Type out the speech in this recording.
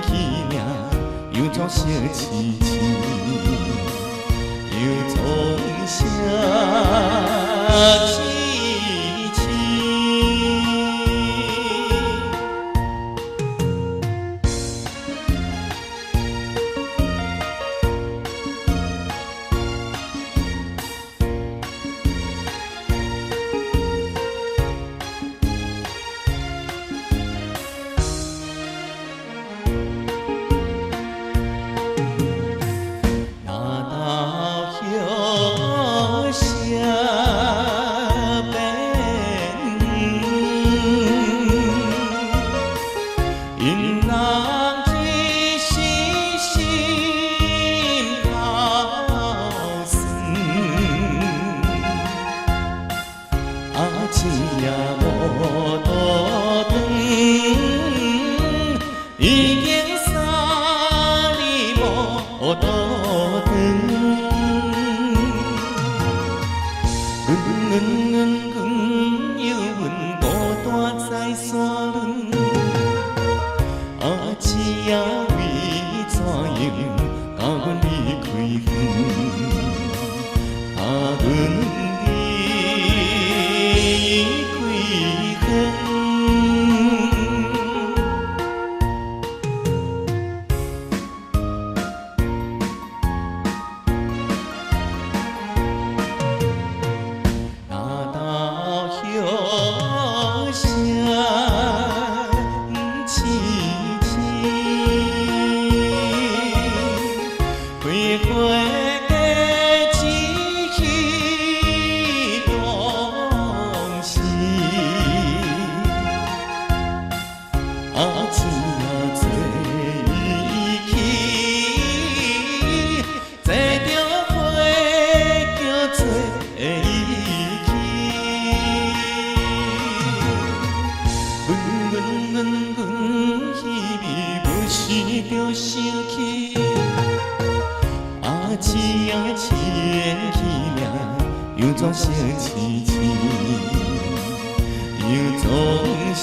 起名，又怎烧痴痴，又从啥痴痴？因人一时心头酸，钱也无倒转，已经3年无倒转。又阮孤单在山仑。只也为怎样，甲阮离开远，阮离开远。若到乡声痴痴。花花的一起东西，钱也多意气，坐着花叫做意气，稀微不是着生气。钱也钱起名，又怎烧痴痴，又总啥？